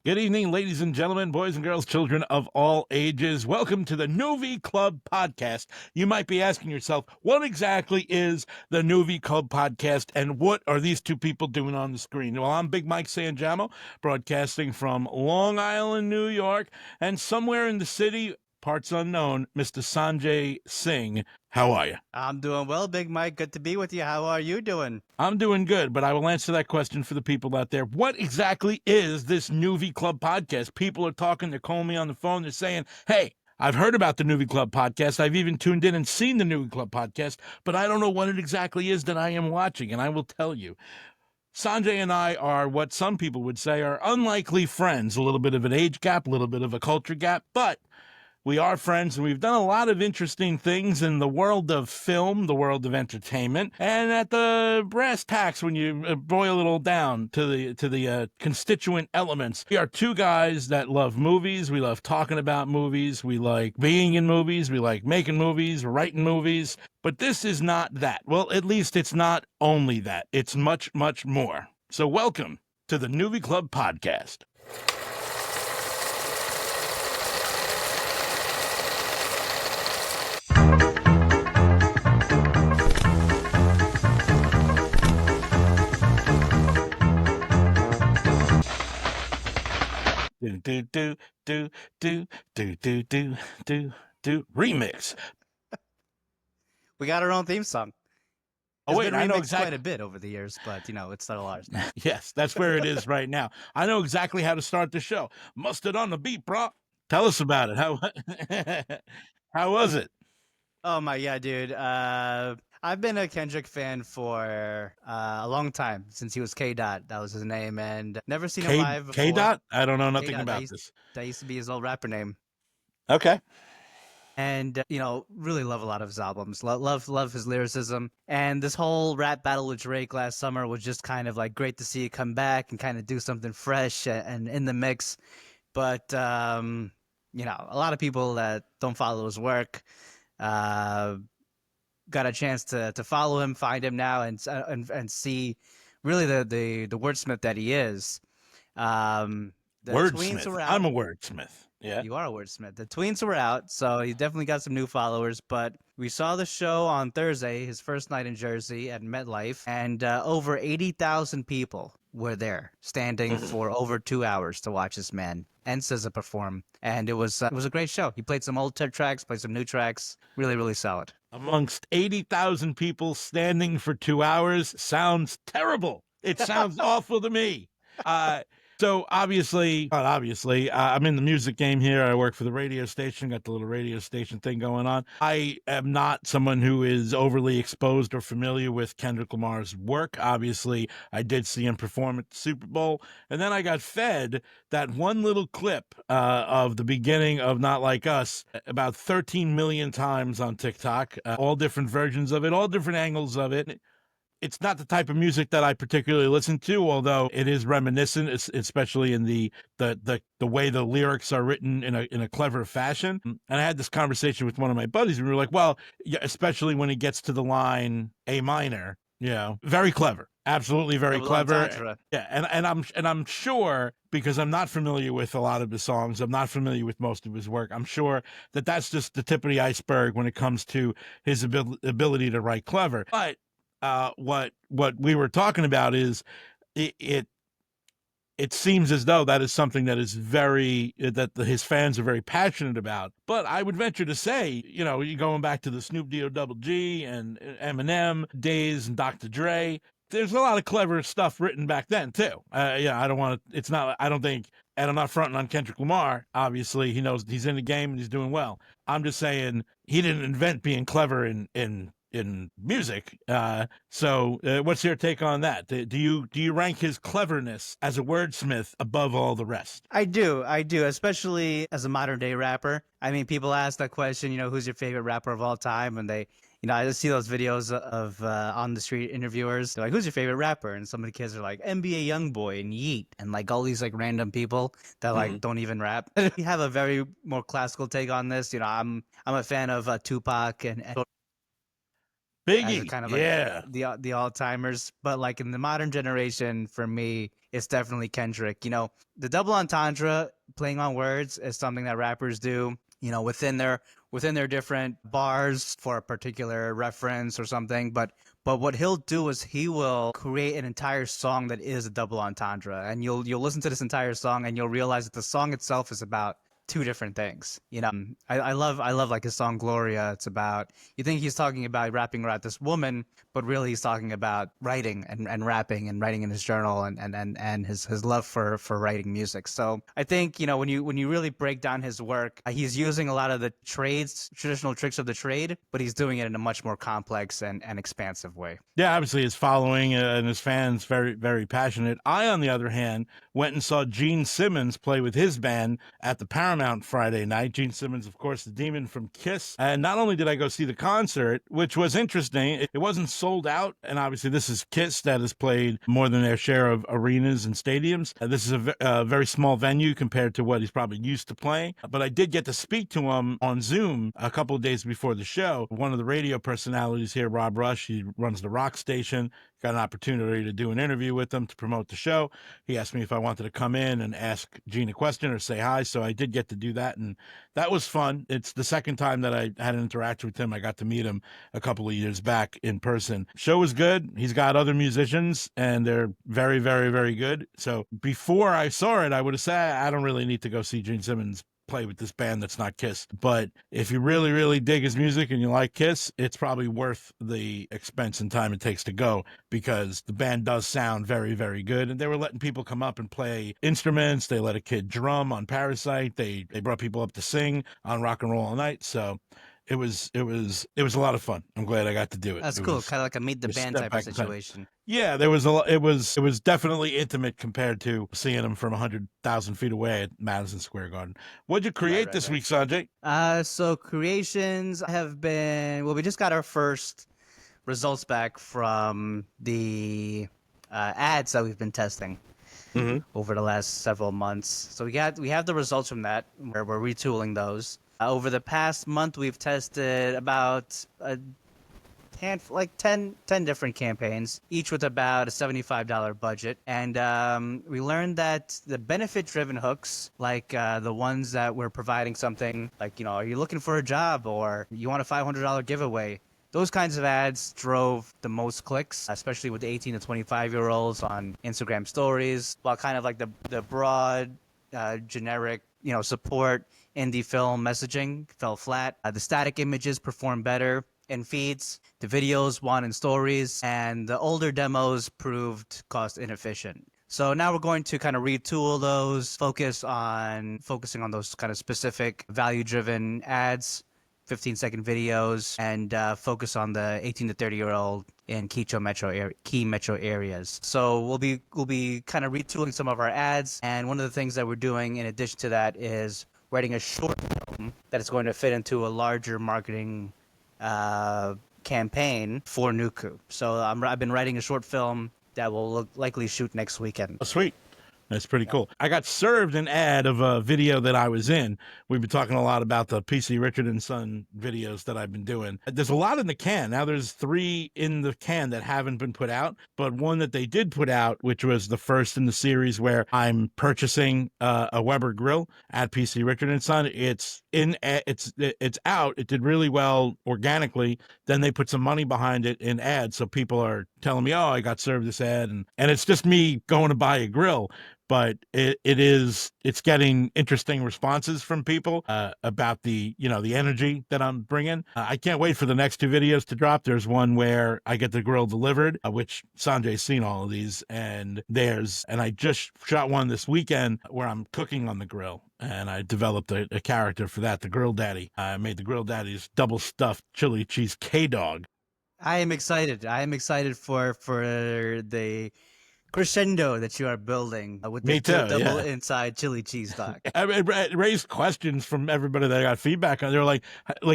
Good evening, ladies and gentlemen, boys and girls, children of all ages. Welcome to the Nuvee Club Podcast. You might be asking yourself, what exactly is the Nuvee Club Podcast and what are these two people doing on the screen? Well, I'm Big Mike Sanjay, broadcasting from Long Island, New York, and somewhere in the city, parts unknown, Mr. Sanjay Singh. How are you? I'm doing well, Big Mike. Good to be with you. How are you doing? I'm doing good, but I will answer that question for the people out there. What exactly is this Nuvee Club Podcast? People are talking, they're calling me on the phone, they're saying, hey, I've heard about the Nuvee Club Podcast. I've even tuned in and seen the Nuvee Club Podcast, but I don't know what it exactly is that I am watching, and I will tell you. Sanjay and I are what some people would say are unlikely friends, a little bit of an age gap, a little bit of a culture gap, but we are friends, and we've done a lot of interesting things in the world of film, the world of entertainment, and at the brass tacks, when you boil it all down to the constituent elements. We are two guys that love movies. We love talking about movies. We like being in movies. We like making movies, writing movies. But this is not that. Well, at least it's not only that. It's much, much more. So welcome to the Nuvee Club Podcast. Do remix. We got our own theme song. Oh wait, been I know remixed exactly. quite a bit over the years, but it's not ours now. Yes, that's where it is right now. I know exactly how to start the show. Mustard on the beat, bro. Tell us about it. How was it? Oh my yeah, dude. I've been a Kendrick fan for a long time, since he was K Dot. That was his name, and never seen him live before. K Dot? I don't know nothing K-Dot, about this. That used to be his old rapper name. Okay. And really love a lot of his albums. Love his lyricism. And this whole rap battle with Drake last summer was just kind of like great to see it come back and kind of do something fresh and in the mix. But a lot of people that don't follow his work got a chance to follow him, find him now, and see really the wordsmith that he is. The tweets were Wordsmith. out. I'm a wordsmith. Yeah. You are a wordsmith. The tweets were out, so he definitely got some new followers. But we saw the show on Thursday, his first night in Jersey at MetLife, and over 80,000 people were there, standing for over 2 hours to watch this man and SZA perform. And it was a great show. He played some old tracks, played some new tracks. Really, really solid. Amongst 80,000 people standing for 2 hours sounds terrible. It sounds awful to me. So not obviously, I'm in the music game here. I work for the radio station, got the little radio station thing going on. I am not someone who is overly exposed or familiar with Kendrick Lamar's work. Obviously, I did see him perform at the Super Bowl. And then I got fed that one little clip of the beginning of Not Like Us about 13 million times on TikTok, all different versions of it, all different angles of it. It's not the type of music that I particularly listen to, although it is reminiscent, especially in the way the lyrics are written in a clever fashion. And I had this conversation with one of my buddies, and we were like, well, yeah, especially when he gets to the line A minor, very clever. Absolutely very clever. Yeah, and I'm sure, because I'm not familiar with a lot of his songs, I'm not familiar with most of his work, I'm sure that that's just the tip of the iceberg when it comes to his ability to write clever. But what we were talking about is it seems as though that is something that is his fans are very passionate about. But I would venture to say, you're going back to the Snoop D-O Double G and Eminem days and Dr. Dre. There's a lot of clever stuff written back then too. I don't want to. It's not. I don't think. And I'm not fronting on Kendrick Lamar. Obviously, he knows he's in the game and he's doing well. I'm just saying he didn't invent being clever in music. So what's your take on that? Do you rank his cleverness as a wordsmith above all the rest? I do, especially as a modern day rapper. I mean, people ask that question, who's your favorite rapper of all time? And they, I just see those videos of on the street interviewers. They're like, who's your favorite rapper? And some of the kids are like, NBA Youngboy and Yeet and like all these like random people that like don't even rap. We have a very more classical take on this. I'm a fan of Tupac and as a Biggie, kind of like yeah. the all timers. But like in the modern generation, for me, it's definitely Kendrick. You know, the double entendre, playing on words, is something that rappers do. You know, within their different bars for a particular reference or something. But what he'll do is he will create an entire song that is a double entendre, and you'll listen to this entire song and you'll realize that the song itself is about two different things. You know, I love like his song Gloria. It's about, you think he's talking about rapping about this woman, but really he's talking about writing and rapping and writing in his journal and his love for writing music. So I think, you know, when you really break down his work, he's using a lot of the traditional tricks of the trade, but he's doing it in a much more complex and expansive way. Yeah, obviously his following and his fans very, very passionate. I, on the other hand, went and saw Gene Simmons play with his band at the Paramount Friday night. Gene Simmons, of course, the demon from Kiss. And not only did I go see the concert, which was interesting, it wasn't sold out. And obviously this is Kiss that has played more than their share of arenas and stadiums. This is a very small venue compared to what he's probably used to playing. But I did get to speak to him on Zoom a couple of days before the show. One of the radio personalities here, Rob Rush, he runs the rock station, got an opportunity to do an interview with him to promote the show. He asked me if I wanted to come in and ask Gene a question or say hi, so I did get to do that, and that was fun. It's the second time that I had an interaction with him. I got to meet him a couple of years back in person. Show was good. He's got other musicians, and they're very, very, very good. So before I saw it, I would have said, I don't really need to go see Gene Simmons play with this band that's not Kiss. But if you really, really dig his music and you like Kiss, it's probably worth the expense and time it takes to go, because the band does sound very, very good. And they were letting people come up and play instruments. They let a kid drum on Parasite. They brought people up to sing on Rock and Roll All Night. So it was a lot of fun. I'm glad I got to do it. That's cool. Kind of like a meet the band type of situation. Yeah, there was it was definitely intimate compared to seeing them from 100,000 feet away at Madison Square Garden. What'd you create this week, Sanjay? So creations have been, well, we just got our first results back from the ads that we've been testing over the last several months. So we have the results from that, where we're retooling those. Over the past month, we've tested about 10 different campaigns, each with about a $75 budget. And we learned that the benefit-driven hooks, like the ones that we're providing something like, you know, are you looking for a job, or you want a $500 giveaway? Those kinds of ads drove the most clicks, especially with the 18 to 25-year-olds on Instagram stories, while kind of like the broad, generic, you know, support indie film messaging fell flat. The static images performed better in feeds, the videos won in stories, and the older demos proved cost inefficient. So now we're going to kind of retool those, focusing on those kind of specific value-driven ads, 15-second videos, and focus on the 18 to 30-year-old in key metro areas. So we'll be kind of retooling some of our ads, and one of the things that we're doing in addition to that is writing a short film that is going to fit into a larger marketing campaign for Nuku. So I've been writing a short film that will likely shoot next weekend. Oh, sweet. That's pretty cool. I got served an ad of a video that I was in. We've been talking a lot about the PC Richard and Son videos that I've been doing. There's a lot in the can. Now there's 3 in the can that haven't been put out, but one that they did put out, which was the first in the series where I'm purchasing a Weber grill at PC Richard and Son. It's out. It did really well organically. Then they put some money behind it in ads. So people are telling me, oh, I got served this ad. And it's just me going to buy a grill. But it's getting interesting responses from people about the energy that I'm bringing. I can't wait for the next 2 videos to drop. There's one where I get the grill delivered, which Sanjay's seen all of these, and I just shot one this weekend where I'm cooking on the grill, and I developed a character for that, the Grill Daddy. I made the Grill Daddy's double stuffed chili cheese K-Dog. I am excited. For the crescendo that you are building with the double inside chili cheese dog. It raised questions from everybody that I got feedback on. They were like,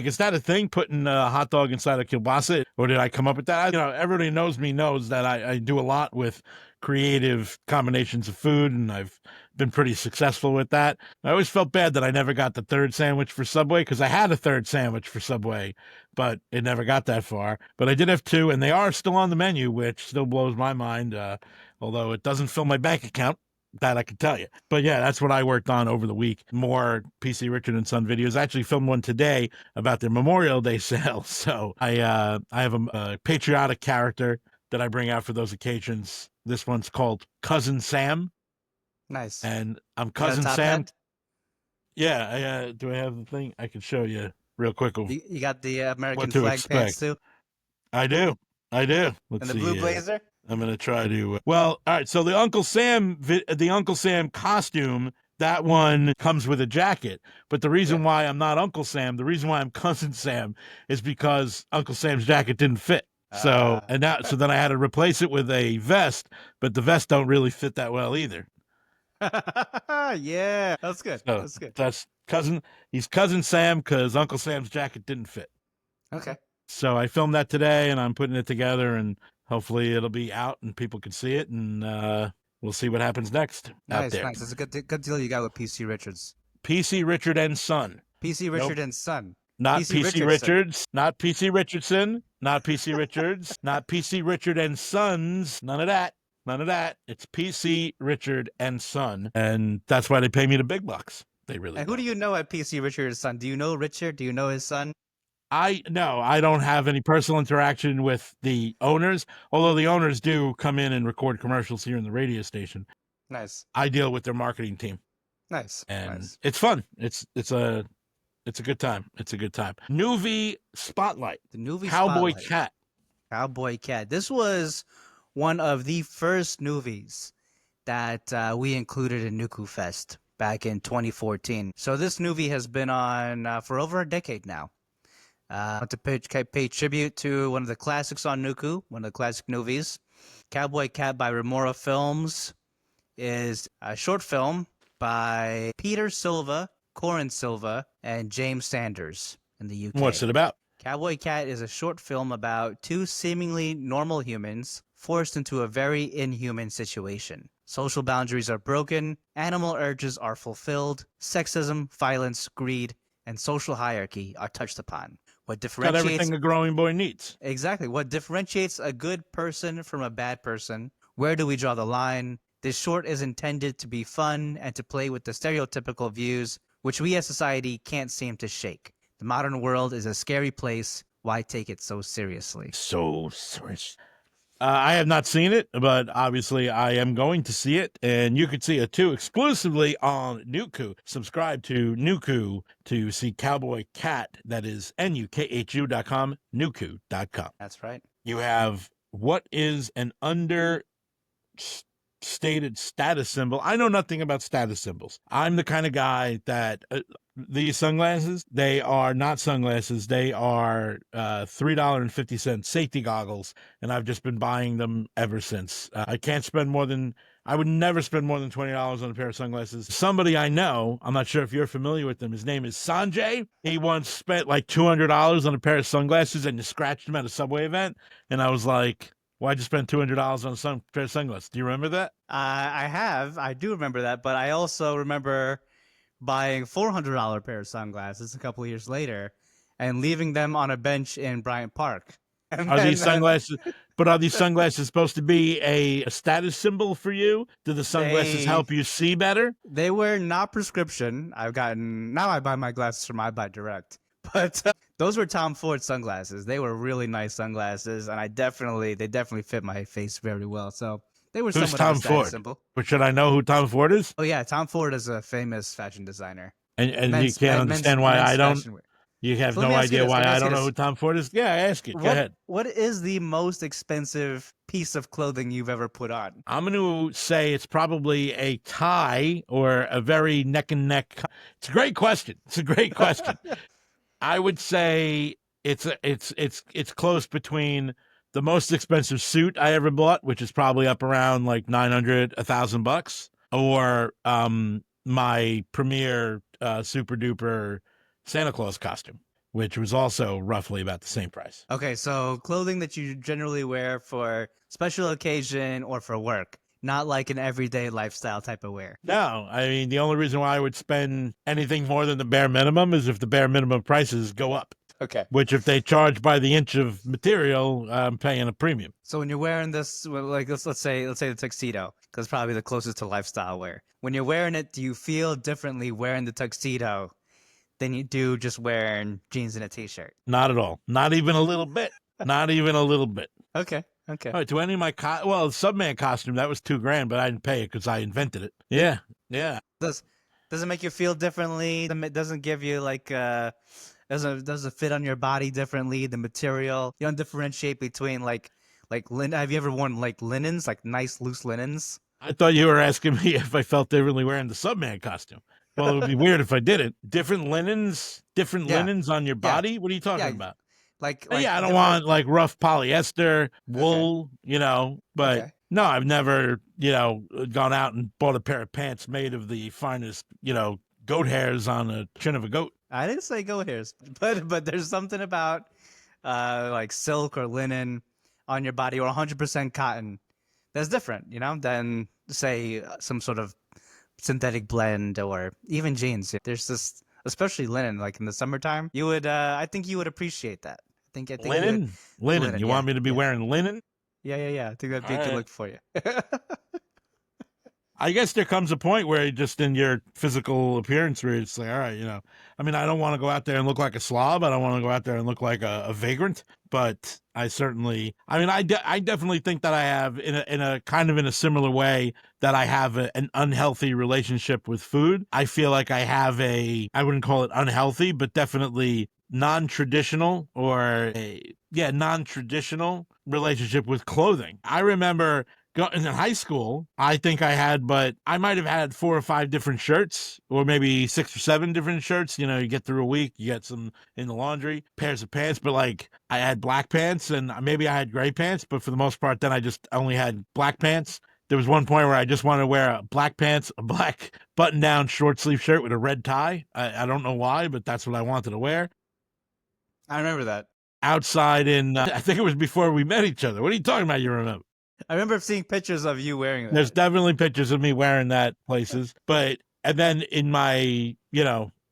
is that a thing, putting a hot dog inside a kielbasa? Or did I come up with that? Everybody knows that I do a lot with creative combinations of food, and I've been pretty successful with that. I always felt bad that I never got the third sandwich for Subway, because I had a third sandwich for Subway, but it never got that far. But I did have two, and they are still on the menu, which still blows my mind, although it doesn't fill my bank account. That I can tell you. But yeah, that's what I worked on over the week. More PC Richard and Son videos. I actually filmed one today about their Memorial Day sale. So I have a patriotic character that I bring out for those occasions. This one's called Cousin Sam. Nice. And I'm Cousin Sam. Yeah, do I have the thing? I can show you real quick. You got the American flag pants too? I do. Let's and the see, blue blazer? I'm going to try to, well, all right. So the Uncle Sam costume, that one comes with a jacket. But the reason why I'm not Uncle Sam, the reason why I'm Cousin Sam is because Uncle Sam's jacket didn't fit. So, so then I had to replace it with a vest, but the vest don't really fit that well either. Yeah, that's good. So that's good. He's Cousin Sam because Uncle Sam's jacket didn't fit. Okay. So I filmed that today, and I'm putting it together, and hopefully it'll be out and people can see it, and we'll see what happens next out there. Nice. It's a good deal you got with PC Richards. PC Richard and Son. PC Richard and Son. Not PC Richards, not PC Richardson, not PC Richards, not PC Richard and Sons. None of that. It's PC Richard and Son, and that's why they pay me the big bucks. They really. And who do you know at PC Richard and Son? Do you know Richard? Do you know his son? I don't have any personal interaction with the owners, although the owners do come in and record commercials here in the radio station. Nice. I deal with their marketing team. Nice. And it's fun. It's a good time. It's a good time. Nuvee Spotlight. The Nuvee CowboyCat. CowboyCat. This was one of the first Nuvees that we included in Nuku Fest back in 2014. So this Nuvee has been on for over a decade now. To pay tribute to one of the classics on Nuku, one of the classic Nuvees. CowboyCat by Remora Films is a short film by Peter Silva, Corin Silva, and James Sanders in the UK. What's it about? CowboyCat is a short film about two seemingly normal humans forced into a very inhuman situation. Social boundaries are broken, animal urges are fulfilled, sexism, violence, greed, and social hierarchy are touched upon. What differentiates Got everything a growing boy needs. Exactly. What differentiates a good person from a bad person? Where do we draw the line? This short is intended to be fun and to play with the stereotypical views which we as society can't seem to shake. The modern world is a scary place. Why take it so seriously? So serious. I have not seen it, but obviously I am going to see it, and you can see it too exclusively on Nuku. Subscribe to Nuku to see CowboyCat. That is NUKHU.com, Nuku.com. That's right. You have what is an understated status symbol. I know nothing about status symbols. I'm the kind of guy that these sunglasses, they are not sunglasses. They are $3.50 safety goggles, and I've just been buying them ever since. I would never spend more than $20 on a pair of sunglasses. Somebody I know, I'm not sure if you're familiar with him, his name is Sanjay. He once spent like $200 on a pair of sunglasses and scratched them at a Subway event, and I was like, why'd you spend $200 on a pair of sunglasses? Do you remember that? I do remember that, but I also remember buying $400 pair of sunglasses a couple years later and leaving them on a bench in Bryant Park. Are these sunglasses supposed to be a status symbol for you? Do the sunglasses help you see better? They were not prescription. Now I buy my glasses from iBuy Direct. But those were Tom Ford sunglasses. They were really nice sunglasses, and they definitely fit my face very well. So they were somewhat Tom of a status Ford? symbol. But should I know who Tom Ford is? Oh yeah, Tom Ford is a famous fashion designer. And you can't understand why I don't. You have no idea why I don't know who Tom Ford is? Yeah, ask it. Go ahead. What is the most expensive piece of clothing you've ever put on? I'm going to say it's probably a tie or a very neck and neck. It's a great question. I would say it's close between the most expensive suit I ever bought, which is probably up around like $900, $1,000, or my premier super duper Santa Claus costume, which was also roughly about the same price. Okay, so clothing that you generally wear for special occasion or for work not like an everyday lifestyle type of wear. No, I mean, the only reason why I would spend anything more than the bare minimum is if the bare minimum prices go up. Okay. Which, if they charge by the inch of material, I'm paying a premium. So when you're wearing this, like let's say the tuxedo, because probably the closest to lifestyle wear. When you're wearing it, do you feel differently wearing the tuxedo than you do just wearing jeans and a t-shirt? Not at all. Not even a little bit. Not even a little bit. Okay. Okay. All right, to any of my the Subman costume, that was $2,000, but I didn't pay it because I invented it. Yeah, yeah. Does it make you feel differently? It doesn't give you like does it fit on your body differently? The material, you don't differentiate between like have you ever worn like linens, like nice loose linens? I thought you were asking me if I felt differently wearing the Subman costume. Well, it would be weird if I didn't. Different linens on your body? What are you talking about? Like yeah, I don't want like rough polyester, wool, but Okay. no, I've never, gone out and bought a pair of pants made of the finest, goat hairs on the chin of a goat. I didn't say goat hairs, but there's something about like silk or linen on your body or 100% cotton that's different, than say some sort of synthetic blend or even jeans. There's this, especially linen, like in the summertime, you would, I think you would appreciate that. I think linen? Linen. You want me to be wearing linen? Yeah. I think that'd be a good look for you. I guess there comes a point where just in your physical appearance where it's like, all right, I mean, I don't want to go out there and look like a slob. I don't want to go out there and look like a vagrant, but I definitely think that I have in a kind of in a similar way that I have an unhealthy relationship with food. I feel like I have I wouldn't call it unhealthy, but definitely non-traditional non-traditional relationship with clothing. I remember in high school, I think I might have had 4 or 5 different shirts, or maybe 6 or 7 different shirts. You get through a week, you get some in the laundry, pairs of pants, but like I had black pants and maybe I had gray pants, but for the most part, then I just only had black pants. There was one point where I just wanted to wear black pants, a black button-down short sleeve shirt with a red tie. I don't know why, but that's what I wanted to wear. I remember that. Outside I think it was before we met each other. What are you talking about? You remember? I remember seeing pictures of you wearing that. There's definitely pictures of me wearing that places. And then in my,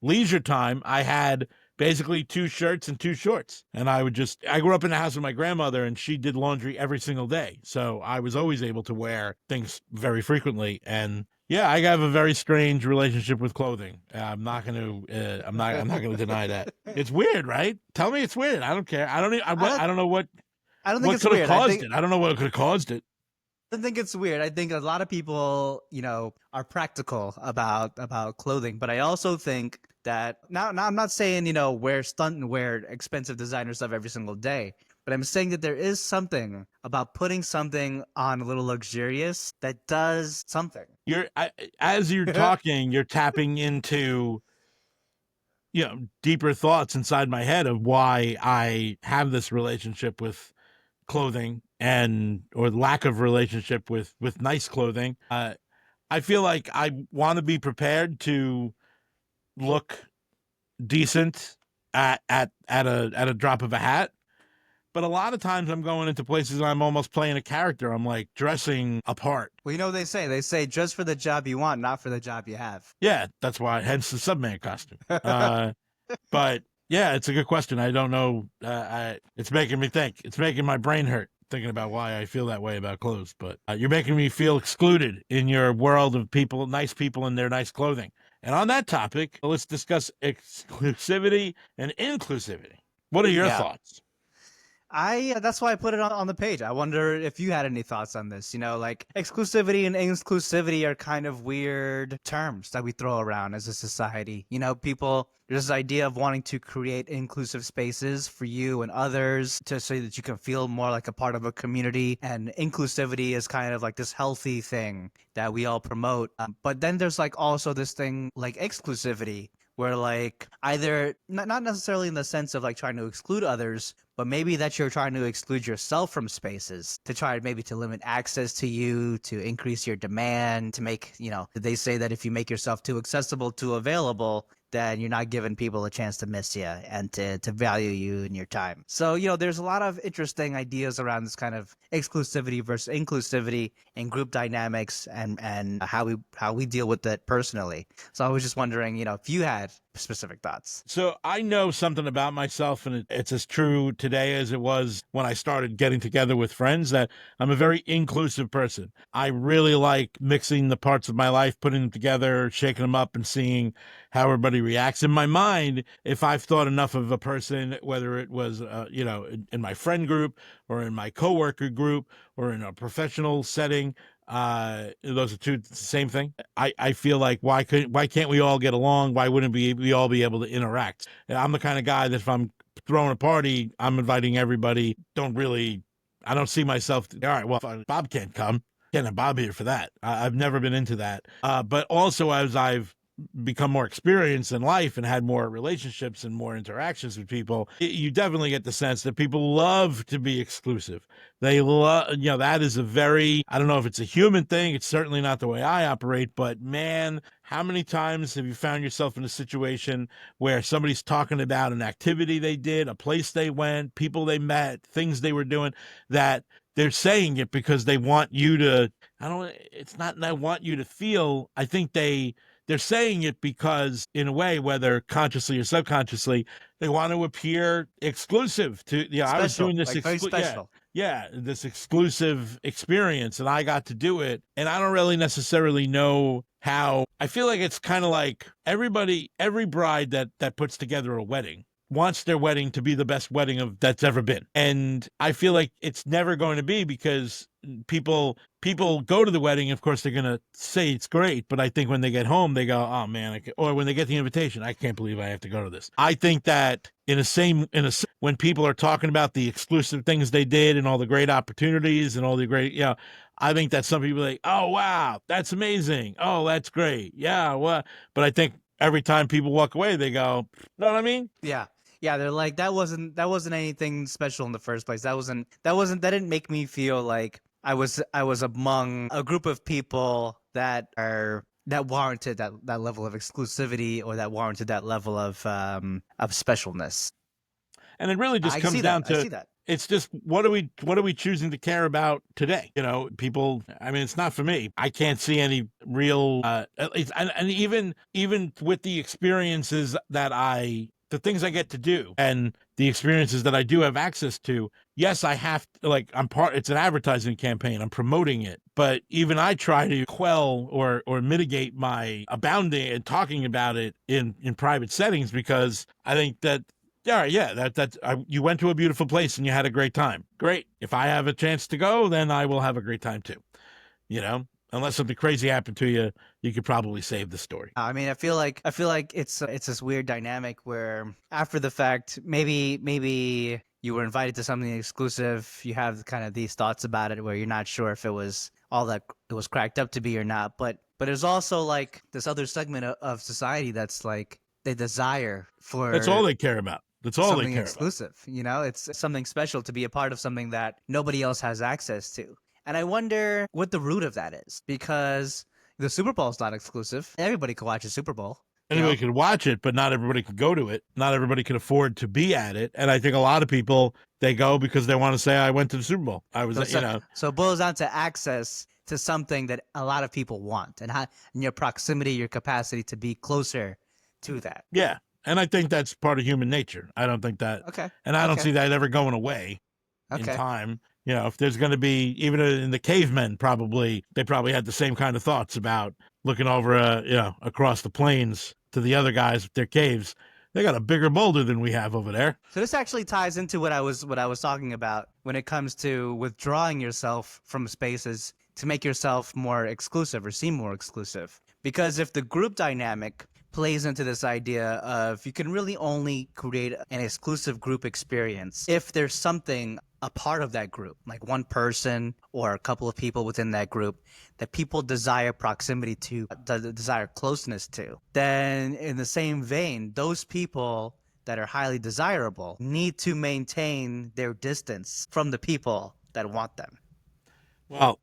leisure time, I had basically 2 shirts and 2 shorts. And I grew up in the house with my grandmother and she did laundry every single day. So I was always able to wear things very frequently. And yeah, I have a very strange relationship with clothing. I'm not going to deny that. It's weird, right? Tell me it's weird. I don't care. I don't know what. I don't think it's could weird. have caused it. I don't know what could have caused it. I don't think it's weird. I think a lot of people, are practical about clothing, but I also think that now I'm not saying, wear expensive designer stuff every single day, but I'm saying that there is something about putting something on a little luxurious that does something. As you're talking, you're tapping into deeper thoughts inside my head of why I have this relationship with clothing or lack of relationship with nice clothing. I feel like I want to be prepared to look decent at a drop of a hat. But a lot of times I'm going into places I'm almost playing a character. I'm like dressing apart. Well, they say dress for the job you want, not for the job you have. Yeah, that's why, hence the Subman costume. But yeah, it's a good question. I don't know. It's making me think. It's making my brain hurt thinking about why I feel that way about clothes. But you're making me feel excluded in your world of people, nice people in their nice clothing. And on that topic, let's discuss exclusivity and inclusivity. What are your thoughts? That's why I put it on the page. I wonder if you had any thoughts on this. Like exclusivity and inclusivity are kind of weird terms that we throw around as a society. There's this idea of wanting to create inclusive spaces for you and others so that you can feel more like a part of a community. And inclusivity is kind of like this healthy thing that we all promote. But then there's like also this thing like exclusivity, where like either not necessarily in the sense of like trying to exclude others, but maybe that you're trying to exclude yourself from spaces to try maybe to limit access to you, to increase your demand, to make, they say that if you make yourself too accessible, too available, then you're not giving people a chance to miss you and to value you and your time. So, there's a lot of interesting ideas around this kind of exclusivity versus inclusivity and group dynamics and how we deal with it personally. So I was just wondering, if you had specific thoughts. So I know something about myself, and it's as true today as it was when I started getting together with friends, that I'm a very inclusive person. I really like mixing the parts of my life, putting them together, shaking them up, and seeing how everybody reacts. In my mind, if I've thought enough of a person, whether it was, in my friend group or in my coworker group or in a professional setting, those are the same thing. I feel like why can't we all get along? Why wouldn't we all be able to interact? I'm the kind of guy that if I'm throwing a party, I'm inviting everybody. I don't see myself. All right, well, if Bob can't come, can't have Bob here for that. I've never been into that. But also as I've become more experienced in life and had more relationships and more interactions with people, you definitely get the sense that people love to be exclusive. They love, that is I don't know if it's a human thing. It's certainly not the way I operate, but man, how many times have you found yourself in a situation where somebody's talking about an activity they did, a place they went, people they met, things they were doing, that they're saying it because they want you to, it's not they want you to feel, I think they're saying it because, in a way, whether consciously or subconsciously, they want to appear exclusive to. Special, I was doing this very special. Yeah, this exclusive experience, and I got to do it. And I don't really necessarily know how. I feel like it's kind of like every bride that puts together a wedding wants their wedding to be the best wedding that's ever been. And I feel like it's never going to be, because people go to the wedding. Of course, they're going to say it's great, but I think when they get home, they go, oh man, or when they get the invitation, I can't believe I have to go to this. I think that when people are talking about the exclusive things they did and all the great opportunities and all the great, I think that some people are like, oh wow, that's amazing. Oh, that's great. Yeah. Well, but I think every time people walk away, they go, know what I mean? Yeah. Yeah, they're like, that wasn't anything special in the first place. That didn't make me feel like I was among a group of people that warranted that level of exclusivity, or that warranted that level of specialness. And it really just comes down to, it's just, what are we choosing to care about today? People, I mean, it's not for me. I can't see any real, at least, and even with the experiences the things I get to do and the experiences that I do have access to, yes, I have to, it's an advertising campaign. I'm promoting it. But even I try to quell or mitigate my abounding and talking about it in private settings, because I think that, you went to a beautiful place and you had a great time. Great. If I have a chance to go, then I will have a great time too. Unless something crazy happened to you, you could probably save the story. I mean, I feel like it's this weird dynamic where after the fact, maybe you were invited to something exclusive. You have kind of these thoughts about it where you're not sure if it was all that it was cracked up to be or not. But there's also like this other segment of society that's like, they desire for. That's all they care about. That's all they care exclusive. About. It's something special to be a part of something that nobody else has access to. And I wonder what the root of that is, because the Super Bowl is not exclusive. Everybody can watch a Super Bowl. Anybody can watch it, but not everybody can go to it. Not everybody can afford to be at it. And I think a lot of people, they go because they want to say, I went to the Super Bowl. So it boils down to access to something that a lot of people want, and your proximity, your capacity to be closer to that. Yeah. And I think that's part of human nature. I don't think that. Okay. And I don't see that ever going away in time. If there's going to be, even in the cavemen, they probably had the same kind of thoughts about looking over, across the plains to the other guys with their caves. They got a bigger boulder than we have over there. So this actually ties into what I was talking about when it comes to withdrawing yourself from spaces to make yourself more exclusive or seem more exclusive. Because if the group dynamic plays into this idea of, you can really only create an exclusive group experience if there's something, a part of that group, like one person or a couple of people within that group that people desire proximity to, desire closeness to, then in the same vein, those people that are highly desirable need to maintain their distance from the people that want them. Well,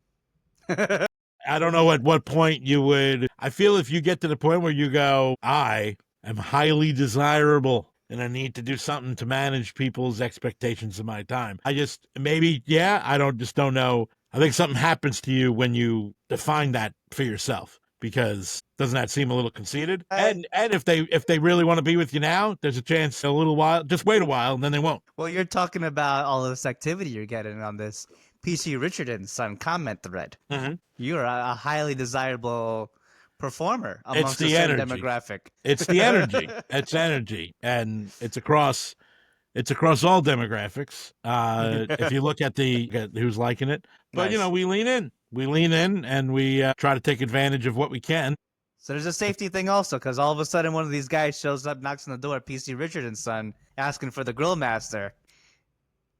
I don't know at what point you would. I feel if you get to the point where you go, I am highly desirable, and I need to do something to manage people's expectations of my time. I just, maybe, yeah, just don't know. I think something happens to you when you define that for yourself, because doesn't that seem a little conceited? And if they really want to be with you now, there's a chance a little while, just wait a while, and then they won't. Well, you're talking about all this activity you're getting on this PC Richard and Son comment thread. Mm-hmm. You're a highly desirable performer amongst the a certain energy. demographic. It's the energy. It's energy, and it's across all demographics. If you look at who's liking it, but Nice. we lean in, and we try to take advantage of what we can. So there's a safety thing also, because all of a sudden one of these guys shows up, knocks on the door at PC Richard and Son, asking for the grill master.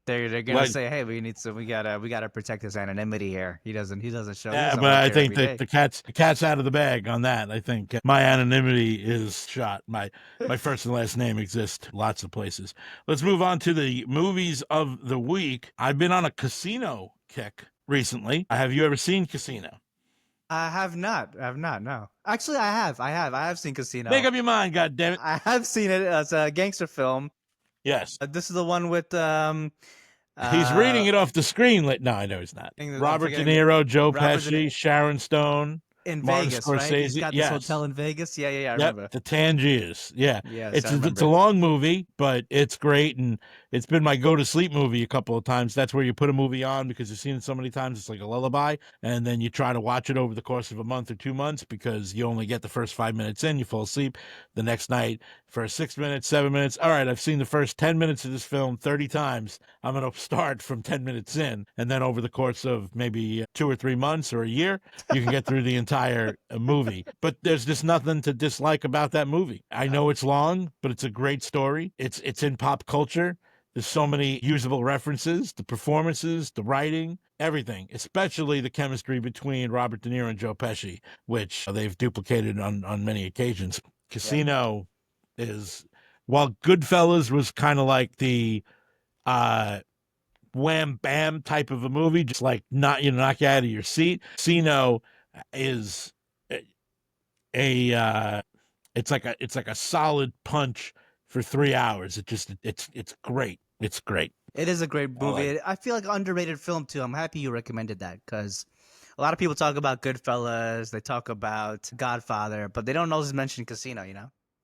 They're gonna say, "Hey, we gotta protect his anonymity here. He doesn't show." Yeah, but I think that the cat's out of the bag on that. I think my anonymity is shot. My first and last name exist lots of places. Let's move on to the movies of the week. I've been on a Casino kick recently. Have you ever seen Casino? I have not. No. Actually, I have. I have seen Casino. Make up your mind, goddammit. I have seen it. It's a gangster film. Yes. This is the one with he's reading it off the screen. No, I know he's not. Robert De Niro, Joe Pesci, Sharon Stone. In Martin Vegas, Scorsese. right? He's got this hotel in Vegas. Yeah, I remember. The Tangiers. Yeah. Yes, it's a long movie, but it's great, and it's been my go-to-sleep movie a couple of times. That's where you put a movie on because you've seen it so many times, it's like a lullaby, and then you try to watch it over the course of a month or 2 months because you only get the first 5 minutes in, you fall asleep. The next night, for 6 minutes, 7 minutes, all right, I've seen the first 10 minutes of this film 30 times. I'm going to start from 10 minutes in, and then over the course of maybe 2 or 3 months or a year, you can get through the entire movie. But there's just nothing to dislike about that movie. I know it's long, but it's a great story. It's in pop culture. There's so many usable references, the performances, the writing, everything, especially the chemistry between Robert De Niro and Joe Pesci, which they've duplicated on many occasions. Casino is, while Goodfellas was kind of like the wham bam type of a movie, just like knock you out of your seat. Casino is it's like a solid punch for 3 hours. It's great. It's great. It is a great movie. I feel like an underrated film too. I'm happy you recommended that because a lot of people talk about Goodfellas, they talk about Godfather, but they don't always mention Casino,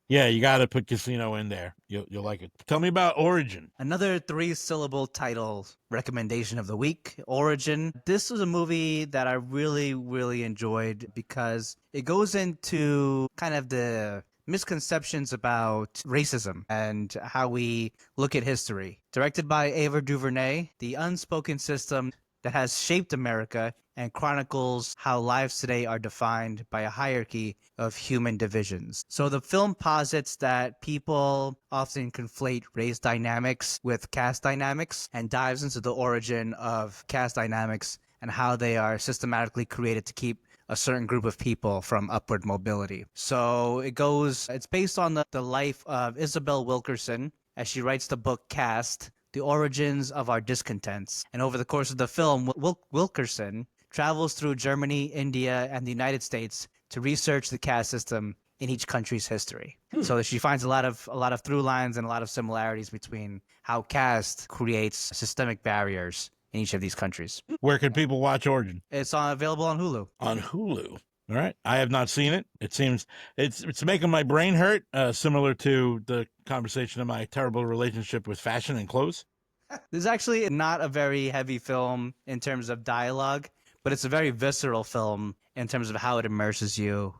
Yeah, you got to put Casino in there. You'll like it. Tell me about Origin. Another 3-syllable title recommendation of the week, Origin. This was a movie that I really, really enjoyed because it goes into kind of the misconceptions about racism and how we look at history. Directed by Ava DuVernay, the unspoken system that has shaped America and chronicles how lives today are defined by a hierarchy of human divisions. So the film posits that people often conflate race dynamics with caste dynamics and dives into the origin of caste dynamics and how they are systematically created to keep a certain group of people from upward mobility. So it's based on the life of Isabel Wilkerson as she writes the book Caste, The Origins of Our Discontents. And over the course of the film, Wilkerson travels through Germany, India, and the United States to research the caste system in each country's history. So she finds a lot of through lines and a lot of similarities between how caste creates systemic barriers in each of these countries. Where can people watch Origin? It's available on Hulu. On Hulu. All right. I have not seen it. It seems it's making my brain hurt, similar to the conversation of my terrible relationship with fashion and clothes. This is actually not a very heavy film in terms of dialogue, but it's a very visceral film in terms of how it immerses you,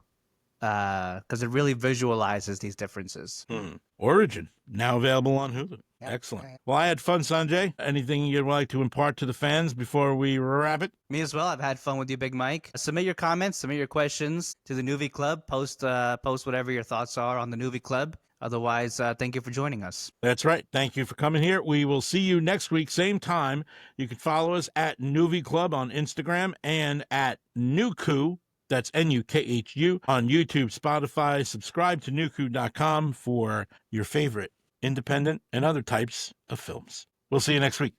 because it really visualizes these differences. Origin, now available on Hulu. Yep. Excellent. Well, I had fun, Sanjay. Anything you'd like to impart to the fans before we wrap it? Me as well. I've had fun with you, Big Mike. Submit your comments, submit your questions to the Nuvee Club. Post whatever your thoughts are on the Nuvee Club. Otherwise, thank you for joining us. That's right. Thank you for coming here. We will see you next week, same time. You can follow us at Nuvee Club on Instagram and at Nuku, that's Nukhu, on YouTube, Spotify. Subscribe to Nuku.com for your favorite independent and other types of films. We'll see you next week.